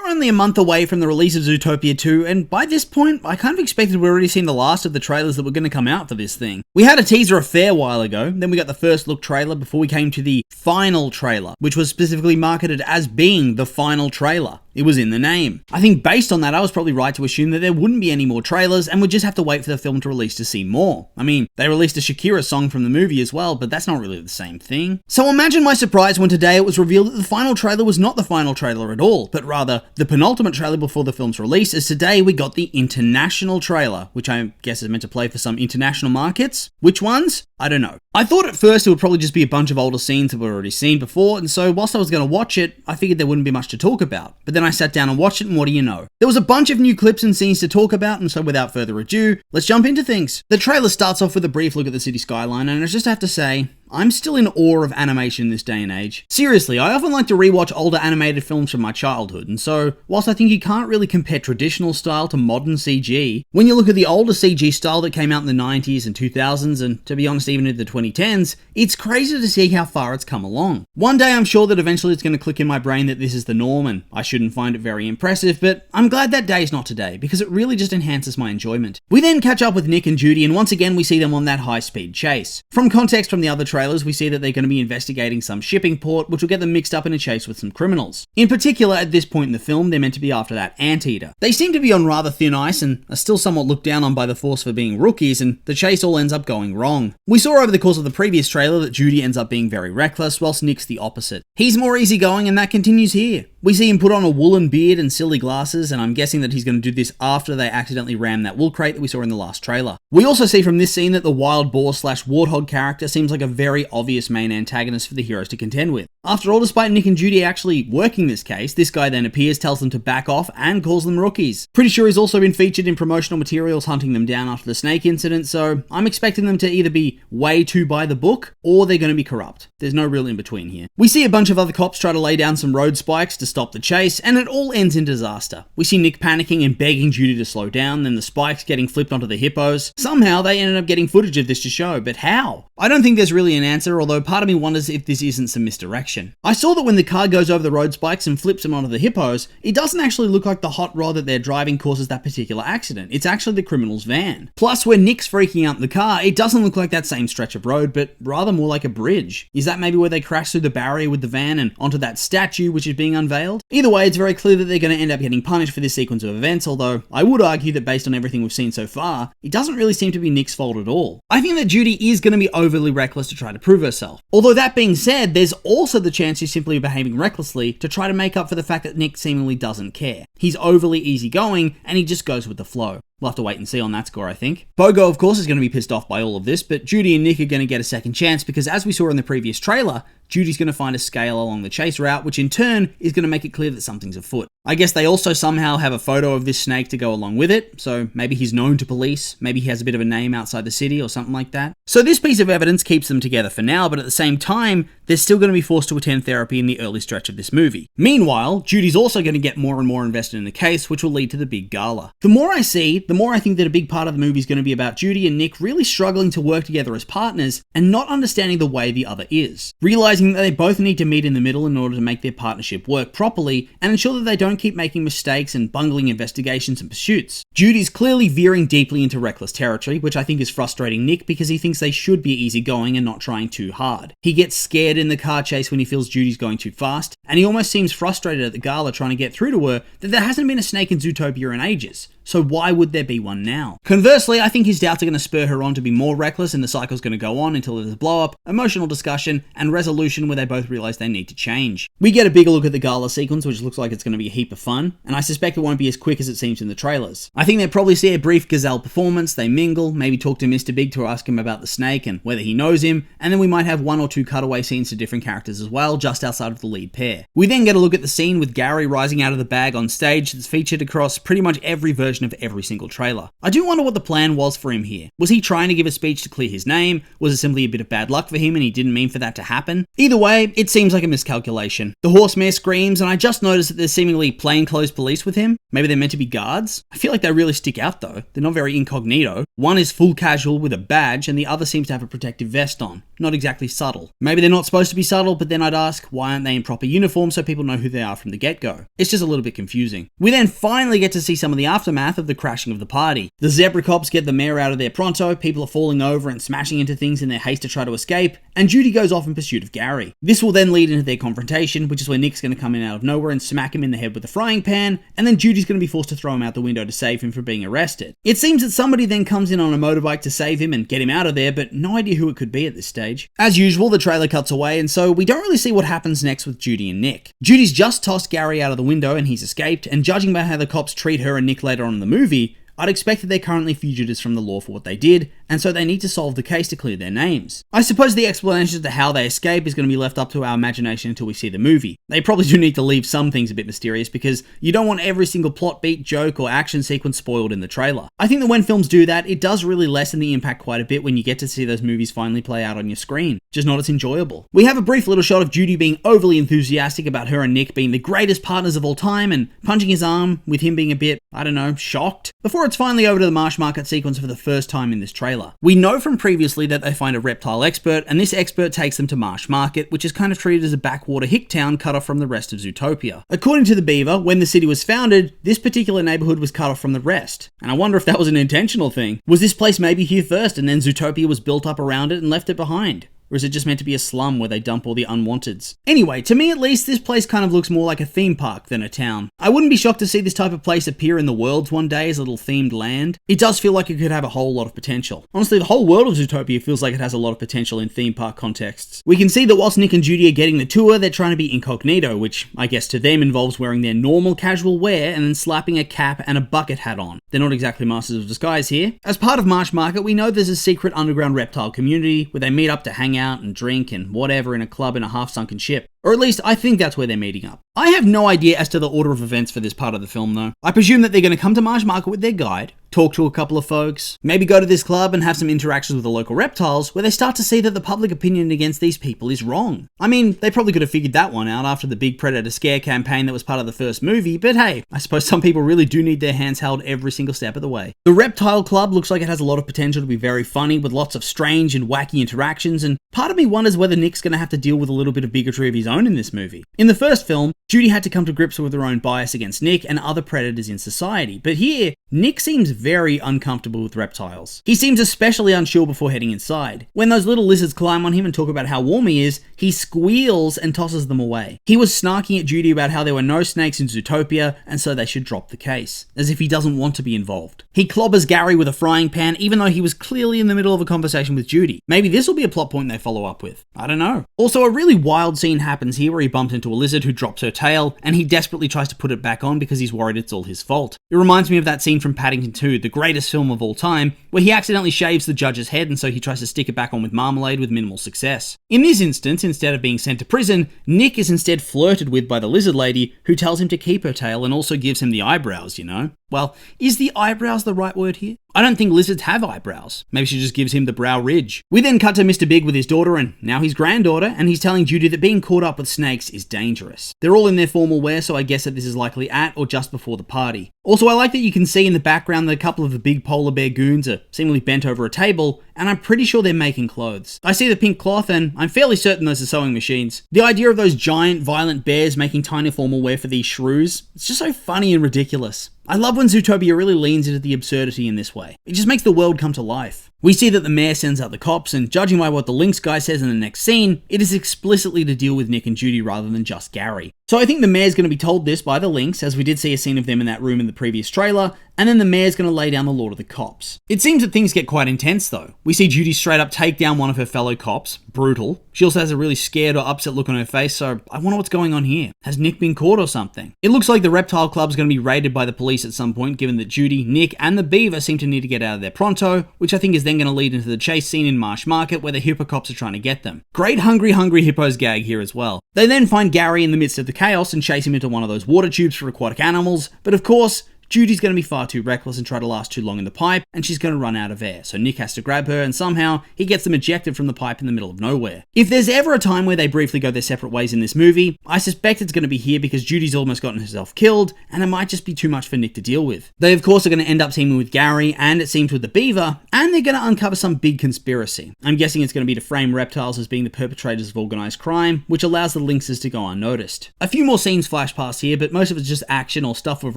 only a month away from the release of Zootopia 2, and by this point, I kind of expected we'd already seen the last of the trailers that were going to come out for this thing. We had a teaser a fair while ago, then we got the first look trailer before we came to the final trailer, which was specifically marketed as being the final trailer. It was in the name. I think based on that, I was probably right to assume that there wouldn't be any more trailers and would just have to wait for the film to release to see more. I mean, they released a Shakira song from the movie as well, but that's not really the same thing. So imagine my surprise when today it was revealed that the final trailer was not the final trailer at all, but rather the penultimate trailer before the film's release, as today we got the international trailer, which I guess is meant to play for some international markets. Which ones? I don't know. I thought at first it would probably just be a bunch of older scenes that we've already seen before, and so whilst I was going to watch it, I figured there wouldn't be much to talk about. But then I sat down and watched it, and what do you know? There was a bunch of new clips and scenes to talk about, and so without further ado, let's jump into things. The trailer starts off with a brief look at the city skyline, and I just have to say, I'm still in awe of animation in this day and age. Seriously, I often like to rewatch older animated films from my childhood, and so, whilst I think you can't really compare traditional style to modern CG, when you look at the older CG style that came out in the 90s and 2000s, and to be honest even into the 2010s, it's crazy to see how far it's come along. One day I'm sure that eventually it's going to click in my brain that this is the norm, and I shouldn't find it very impressive, but I'm glad that day is not today, because it really just enhances my enjoyment. We then catch up with Nick and Judy, and once again we see them on that high-speed chase. From context from the other trailers, we see that they're going to be investigating some shipping port, which will get them mixed up in a chase with some criminals. In particular, at this point in the film, they're meant to be after that anteater. They seem to be on rather thin ice and are still somewhat looked down on by the Force for being rookies, and the chase all ends up going wrong. We saw over the course of the previous trailer that Judy ends up being very reckless, whilst Nick's the opposite. He's more easygoing, and that continues here. We see him put on a woolen beard and silly glasses, and I'm guessing that he's going to do this after they accidentally ram that wool crate that we saw in the last trailer. We also see from this scene that the wild boar / warthog character seems like a very obvious main antagonist for the heroes to contend with. After all, despite Nick and Judy actually working this case, this guy then appears, tells them to back off, and calls them rookies. Pretty sure he's also been featured in promotional materials hunting them down after the snake incident, so I'm expecting them to either be way too by the book, or they're going to be corrupt. There's no real in between here. We see a bunch of other cops try to lay down some road spikes to stop the chase, and it all ends in disaster. We see Nick panicking and begging Judy to slow down, then the spikes getting flipped onto the hippos. Somehow they ended up getting footage of this to show, but how? I don't think there's really an answer, although part of me wonders if this isn't some misdirection. I saw that when the car goes over the road spikes and flips them onto the hippos, it doesn't actually look like the hot rod that they're driving causes that particular accident. It's actually the criminal's van. Plus, when Nick's freaking out in the car, it doesn't look like that same stretch of road, but rather more like a bridge. Is that maybe where they crash through the barrier with the van and onto that statue which is being unveiled? Either way, it's very clear that they're going to end up getting punished for this sequence of events, although I would argue that based on everything we've seen so far, it doesn't really seem to be Nick's fault at all. I think that Judy is going to be overly reckless to try to prove herself. Although that being said, there's also the chance she's simply behaving recklessly to try to make up for the fact that Nick seemingly doesn't care. He's overly easygoing and he just goes with the flow. We'll have to wait and see on that score, I think. Bogo, of course, is going to be pissed off by all of this, but Judy and Nick are going to get a second chance because, as we saw in the previous trailer, Judy's going to find a scale along the chase route, which in turn is going to make it clear that something's afoot. I guess they also somehow have a photo of this snake to go along with it, so maybe he's known to police, maybe he has a bit of a name outside the city or something like that. So this piece of evidence keeps them together for now, but at the same time, they're still going to be forced to attend therapy in the early stretch of this movie. Meanwhile, Judy's also going to get more and more invested in the case, which will lead to the big gala. The more I see, the more I think that a big part of the movie is going to be about Judy and Nick really struggling to work together as partners and not understanding the way the other is. Realizing that they both need to meet in the middle in order to make their partnership work properly and ensure that they don't keep making mistakes and bungling investigations and pursuits. Judy's clearly veering deeply into reckless territory, which I think is frustrating Nick because he thinks they should be easygoing and not trying too hard. He gets scared in the car chase when he feels Judy's going too fast, and he almost seems frustrated at the gala trying to get through to her that there hasn't been a snake in Zootopia in ages. So why would there be one now? Conversely, I think his doubts are going to spur her on to be more reckless, and the cycle's going to go on until there's a blow-up, emotional discussion, and resolution where they both realize they need to change. We get a bigger look at the gala sequence, which looks like it's going to be a heap of fun, and I suspect it won't be as quick as it seems in the trailers. I think they'll probably see a brief gazelle performance, they mingle, maybe talk to Mr. Big to ask him about the snake and whether he knows him, and then we might have one or two cutaway scenes to different characters as well, just outside of the lead pair. We then get a look at the scene with Gary rising out of the bag on stage that's featured across pretty much every version version of every single trailer. I do wonder what the plan was for him here. Was he trying to give a speech to clear his name? Was it simply a bit of bad luck for him and he didn't mean for that to happen? Either way, it seems like a miscalculation. The horse mare screams, and I just noticed that there's seemingly plainclothes police with him. Maybe they're meant to be guards? I feel like they really stick out though. They're not very incognito. One is full casual with a badge, and the other seems to have a protective vest on. Not exactly subtle. Maybe they're not supposed to be subtle, but then I'd ask, why aren't they in proper uniform so people know who they are from the get-go? It's just a little bit confusing. We then finally get to see some of the aftermath of the crashing of the party. The zebra cops get the mayor out of there pronto, people are falling over and smashing into things in their haste to try to escape, and Judy goes off in pursuit of Gary. This will then lead into their confrontation, which is where Nick's going to come in out of nowhere and smack him in the head with a frying pan, and then Judy's going to be forced to throw him out the window to save him from being arrested. It seems that somebody then comes in on a motorbike to save him and get him out of there, but no idea who it could be at this stage. As usual, the trailer cuts away, and so we don't really see what happens next with Judy and Nick. Judy's just tossed Gary out of the window and he's escaped, and judging by how the cops treat her and Nick later on in the movie, I'd expect that they're currently fugitives from the law for what they did, and so they need to solve the case to clear their names. I suppose the explanation as to how they escape is going to be left up to our imagination until we see the movie. They probably do need to leave some things a bit mysterious because you don't want every single plot beat, joke, or action sequence spoiled in the trailer. I think that when films do that, it does really lessen the impact quite a bit when you get to see those movies finally play out on your screen. Just not as enjoyable. We have a brief little shot of Judy being overly enthusiastic about her and Nick being the greatest partners of all time and punching his arm with him being a bit, I don't know, shocked, before it's finally over to the Marsh Market sequence for the first time in this trailer. We know from previously that they find a reptile expert, and this expert takes them to Marsh Market, which is kind of treated as a backwater hick town cut off from the rest of Zootopia. According to the Beaver, when the city was founded, this particular neighborhood was cut off from the rest, and I wonder if that was an intentional thing. Was this place maybe here first, and then Zootopia was built up around it and left it behind? Or is it just meant to be a slum where they dump all the unwanteds? Anyway, to me at least, this place kind of looks more like a theme park than a town. I wouldn't be shocked to see this type of place appear in the Worlds one day as a little themed land. It does feel like it could have a whole lot of potential. Honestly, the whole world of Zootopia feels like it has a lot of potential in theme park contexts. We can see that whilst Nick and Judy are getting the tour, they're trying to be incognito, which I guess to them involves wearing their normal casual wear and then slapping a cap and a bucket hat on. They're not exactly masters of disguise here. As part of Marsh Market, we know there's a secret underground reptile community where they meet up to hang out and drink and whatever in a club in a half-sunken ship. Or at least, I think that's where they're meeting up. I have no idea as to the order of events for this part of the film, though. I presume that they're going to come to Marsh Market with their guide, talk to a couple of folks, maybe go to this club and have some interactions with the local reptiles, where they start to see that the public opinion against these people is wrong. I mean, they probably could have figured that one out after the big Predator scare campaign that was part of the first movie, but hey, I suppose some people really do need their hands held every single step of the way. The Reptile Club looks like it has a lot of potential to be very funny, with lots of strange and wacky interactions, and part of me wonders whether Nick's going to have to deal with a little bit of bigotry of his own in this movie. In the first film, Judy had to come to grips with her own bias against Nick and other predators in society, but here, Nick seems very uncomfortable with reptiles. He seems especially unsure before heading inside. When those little lizards climb on him and talk about how warm he is, he squeals and tosses them away. He was snarking at Judy about how there were no snakes in Zootopia, and so they should drop the case, as if he doesn't want to be involved. He clobbers Gary with a frying pan, even though he was clearly in the middle of a conversation with Judy. Maybe this will be a plot point they follow up with. I don't know. Also, a really wild scene happens here where he bumps into a lizard who drops her tail, and he desperately tries to put it back on because he's worried it's all his fault. It reminds me of that scene from Paddington 2, the greatest film of all time, where he accidentally shaves the judge's head and so he tries to stick it back on with marmalade with minimal success. In this instance, instead of being sent to prison, Nick is instead flirted with by the lizard lady, who tells him to keep her tail and also gives him the eyebrows, you know? Well, is the eyebrows the right word here? I don't think lizards have eyebrows. Maybe she just gives him the brow ridge. We then cut to Mr. Big with his daughter and now his granddaughter, and he's telling Judy that being caught up with snakes is dangerous. They're all in their formal wear, so I guess that this is likely at or just before the party. Also, I like that you can see in the background that a couple of the big polar bear goons are seemingly bent over a table, and I'm pretty sure they're making clothes. I see the pink cloth, and I'm fairly certain those are sewing machines. The idea of those giant, violent bears making tiny formal wear for these shrews, it's just so funny and ridiculous. I love when Zootopia really leans into the absurdity in this way. It just makes the world come to life. We see that the mayor sends out the cops, and judging by what the Lynx guy says in the next scene, it is explicitly to deal with Nick and Judy rather than just Gary. So I think the mayor's going to be told this by the Lynx, as we did see a scene of them in that room in the previous trailer, and then the mayor's going to lay down the law to the cops. It seems that things get quite intense though. We see Judy straight up take down one of her fellow cops, brutal. She also has a really scared or upset look on her face, so I wonder what's going on here. Has Nick been caught or something? It looks like the Reptile Club's going to be raided by the police at some point, given that Judy, Nick, and the Beaver seem to need to get out of there pronto, which I think is then going to lead into the chase scene in Marsh Market where the hippo cops are trying to get them. Great hungry hippos gag here as well. They then find Gary in the midst of the chaos and chase him into one of those water tubes for aquatic animals, but of course, Judy's going to be far too reckless and try to last too long in the pipe, and she's going to run out of air, so Nick has to grab her, and somehow he gets them ejected from the pipe in the middle of nowhere. If there's ever a time where they briefly go their separate ways in this movie, I suspect it's going to be here because Judy's almost gotten herself killed, and it might just be too much for Nick to deal with. They of course are going to end up teaming with Gary, and it seems with the Beaver, and they're going to uncover some big conspiracy. I'm guessing it's going to be to frame reptiles as being the perpetrators of organized crime, which allows the Lynxes to go unnoticed. A few more scenes flash past here, but most of it's just action or stuff we've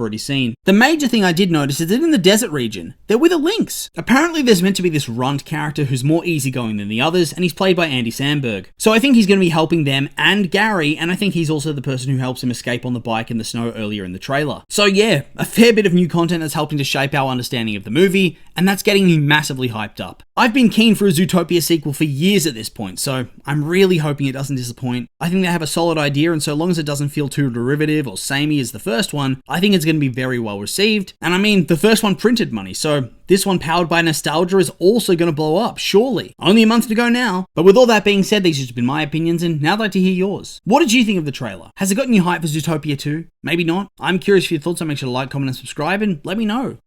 already seen. The major thing I did notice is that in the desert region, they're with a lynx. Apparently there's meant to be this runt character who's more easygoing than the others, and he's played by Andy Samberg. So I think he's going to be helping them and Gary, and I think he's also the person who helps him escape on the bike in the snow earlier in the trailer. So yeah, a fair bit of new content that's helping to shape our understanding of the movie, and that's getting me massively hyped up. I've been keen for a Zootopia sequel for years at this point, so I'm really hoping it doesn't disappoint. I think they have a solid idea, and so long as it doesn't feel too derivative or samey as the first one, I think it's going to be very well received. And I mean, the first one printed money, so this one powered by nostalgia is also going to blow up, surely. Only a month to go now. But with all that being said, these have just been my opinions, and now I'd like to hear yours. What did you think of the trailer? Has it gotten you hyped for Zootopia 2? Maybe not. I'm curious for your thoughts, so make sure to like, comment, and subscribe, and let me know.